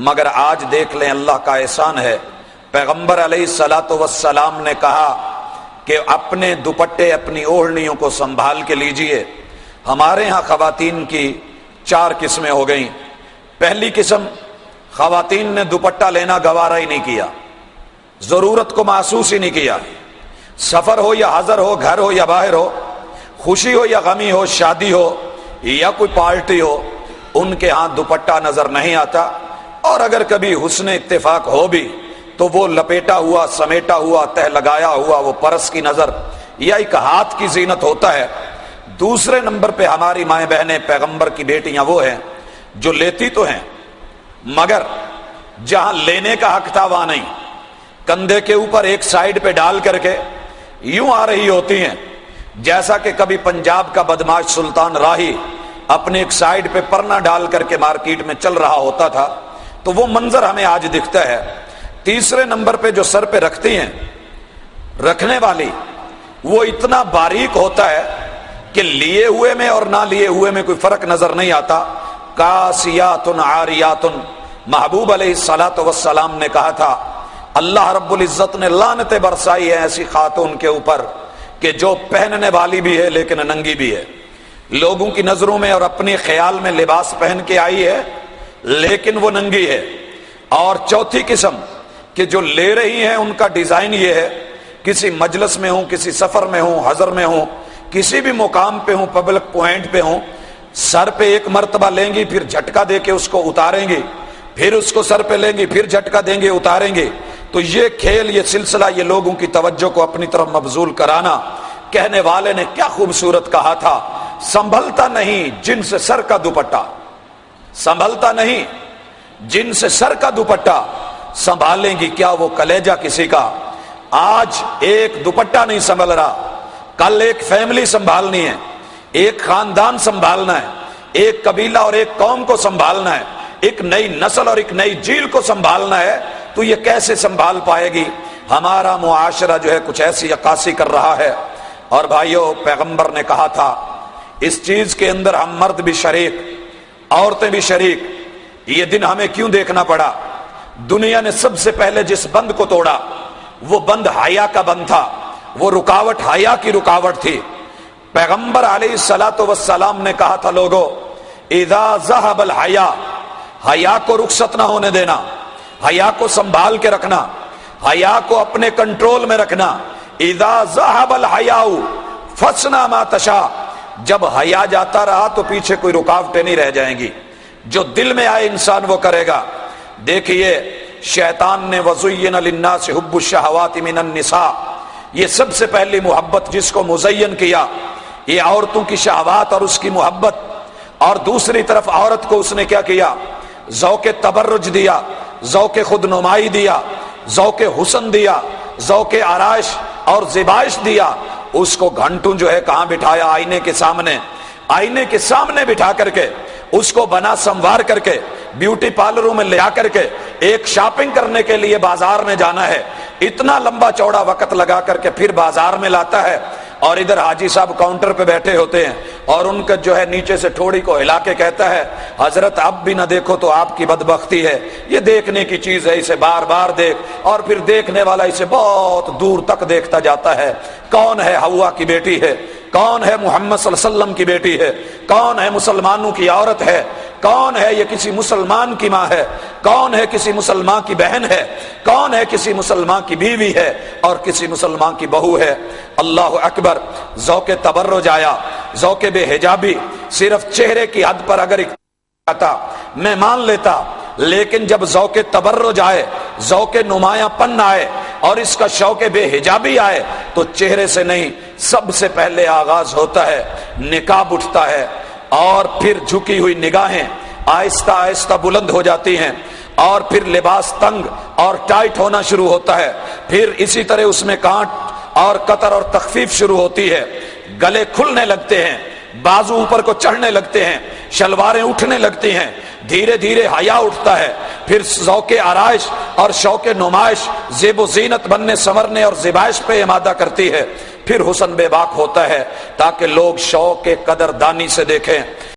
مگر آج دیکھ لیں اللہ کا احسان ہے، پیغمبر علیہ الصلاۃ والسلام نے کہا کہ اپنے دوپٹے اپنی اوڑھنیوں کو سنبھال کے لیجئے۔ ہمارے ہاں خواتین کی 4 قسمیں ہو گئیں۔ پہلی قسم، خواتین نے دوپٹہ لینا گوارا ہی نہیں کیا، ضرورت کو محسوس ہی نہیں کیا، سفر ہو یا حضر ہو، گھر ہو یا باہر ہو، خوشی ہو یا غمی ہو، شادی ہو یا کوئی پارٹی ہو، ان کے ہاں دوپٹہ نظر نہیں آتا، اور اگر کبھی حسن اتفاق ہو بھی تو وہ لپیٹا ہوا، سمیٹا ہوا، تہ لگایا ہوا وہ پرس کی نظر یا ایک ہاتھ کی زینت ہوتا ہے۔ دوسرے نمبر پہ ہماری مائیں بہنیں، پیغمبر کی بیٹیاں وہ ہیں جو لیتی تو ہیں مگر جہاں لینے کا حق تھا وہاں نہیں، کندھے کے اوپر ایک سائیڈ پہ ڈال کر کے یوں آ رہی ہوتی ہیں، جیسا کہ کبھی پنجاب کا بدماش سلطان راہی اپنے ایک سائیڈ پہ پرنا ڈال کر کے مارکیٹ میں چل رہا ہوتا تھا، تو وہ منظر ہمیں آج دکھتا ہے۔ تیسرے نمبر پہ جو سر پہ رکھتی ہیں، رکھنے والی وہ اتنا باریک ہوتا ہے کہ لیے ہوئے میں اور نہ لیے ہوئے میں کوئی فرق نظر نہیں آتا۔ کاسیات عاریات، محبوب علیہ الصلاۃ والسلام نے کہا تھا اللہ رب العزت نے لعنتیں برسائی ہے ایسی خاتون کے اوپر کہ جو پہننے والی بھی ہے لیکن ننگی بھی ہے، لوگوں کی نظروں میں اور اپنے خیال میں لباس پہن کے آئی ہے لیکن وہ ننگی ہے۔ اور چوتھی قسم کہ جو لے رہی ہیں ان کا ڈیزائن یہ ہے، کسی مجلس میں ہوں، کسی سفر میں ہوں، حضر میں ہوں، کسی بھی مقام پہ ہوں، پبلک پوائنٹ پہ ہوں، سر پہ ایک مرتبہ لیں گی، پھر جھٹکا دے کے اس کو اتاریں گی، پھر اس کو سر پہ لیں گی، پھر جھٹکا دیں گے، اتاریں گے۔ تو یہ کھیل، یہ سلسلہ، یہ لوگوں کی توجہ کو اپنی طرف مبذول کرانا، کہنے والے نے کیا خوبصورت کہا تھا، سنبھلتا نہیں جن سے سر کا دوپٹہ، سنبھلتا نہیں جن سے سر کا دوپٹہ، سنبھالیں گی کیا وہ کلیجہ کسی کا۔ آج ایک دوپٹہ نہیں سنبھل رہا، کل ایک فیملی سنبھالنی ہے، ایک خاندان سنبھالنا ہے، ایک قبیلہ اور ایک قوم کو سنبھالنا ہے، ایک نئی نسل اور ایک نئی جیل کو سنبھالنا ہے، تو یہ کیسے سنبھال پائے گی؟ ہمارا معاشرہ جو ہے کچھ ایسی عکاسی کر رہا ہے۔ اور بھائیو، پیغمبر نے کہا تھا اس چیز کے اندر ہم مرد بھی شریک، عورتیں بھی شریک۔ یہ دن ہمیں کیوں دیکھنا پڑا؟ دنیا نے سب سے پہلے جس بند کو توڑا وہ بند حیا کا بند تھا، وہ رکاوٹ حیا کی رکاوٹ تھی۔ پیغمبر علیہ الصلاۃ والسلام نے کہا تھا لوگو اذا ذهب الحیا، حیا کو رخصت نہ ہونے دینا، حیا کو سنبھال کے رکھنا، حیا کو اپنے کنٹرول میں رکھنا۔ اذا ذهب الحیاء فاصنع ما تشاء، جب حیا جاتا رہا تو پیچھے کوئی رکاوٹیں نہیں رہ جائیں گی، جو دل میں آئے انسان وہ کرے گا۔ دیکھیے شیطان نے وَزُيِّنَ لِلنَّاسِ حُبُّ الشَّهَوَاتِ مِنَ النِّسَاءِ، یہ سب سے پہلی محبت جس کو مزین کیا، یہ عورتوں کی شہوات اور اس کی محبت۔ اور دوسری طرف عورت کو اس نے کیا کیا؟ ذوق تبرج دیا، ذوق خود نمائی دیا، ذوق حسن دیا، ذوق آرائش اور زیبائش دیا۔ اس کو گھنٹوں جو ہے کہاں بٹھایا؟ آئینے کے سامنے، آئینے کے سامنے بٹھا کر کے اس کو بنا سنوار کر کے بیوٹی پارلروں میں لے آ کر کے ایک شاپنگ کرنے کے لیے بازار میں جانا ہے، اتنا لمبا چوڑا وقت لگا کر کے پھر بازار میں لاتا ہے، اور ادھر حاجی صاحب کاؤنٹر پہ بیٹھے ہوتے ہیں اور ان کا جو ہے نیچے سے ٹھوڑی کو ہلا کے کہتا ہے حضرت اب بھی نہ دیکھو تو آپ کی بدبختی ہے، یہ دیکھنے کی چیز ہے، اسے بار بار دیکھ۔ اور پھر دیکھنے والا اسے بہت دور تک دیکھتا جاتا ہے، کون ہے؟ حوا کی بیٹی ہے، کون ہے؟ محمد صلی اللہ علیہ وسلم کی بیٹی ہے، کون ہے؟ مسلمانوں کی عورت ہے، کون ہے؟ یہ کسی مسلمان کی ماں ہے، کون ہے؟ کسی مسلمان کی بہن ہے، کون ہے؟ کسی مسلمان کی بیوی ہے اور کسی مسلمان کی بہو ہے۔ اللہ اکبر! ذوق تبرج آیا، ذوق بے حجابی صرف چہرے کی حد پر اگر آتا میں مان لیتا، لیکن جب ذوق تبرج آئے، ذوق نمایاں پن آئے اور اس کا شوق بے حجابی آئے تو چہرے سے نہیں، سب سے پہلے آغاز ہوتا ہے نقاب اٹھتا ہے، اور پھر جھکی ہوئی نگاہیں آہستہ آہستہ بلند ہو جاتی ہیں، اور پھر لباس تنگ اور ٹائٹ ہونا شروع ہوتا ہے، پھر اسی طرح اس میں کانٹ اور قطر اور تخفیف شروع ہوتی ہے، گلے کھلنے لگتے ہیں، بازو اوپر کو چڑھنے لگتے ہیں، شلواریں اٹھنے لگتی ہیں، دھیرے دھیرے حیا اٹھتا ہے، پھر ذوق آرائش اور شوق نمائش زیب و زینت بننے سنورنے اور زیبائش پہ امادہ کرتی ہے، پھر حسن بے باک ہوتا ہے تاکہ لوگ شوق قدر دانی سے دیکھیں۔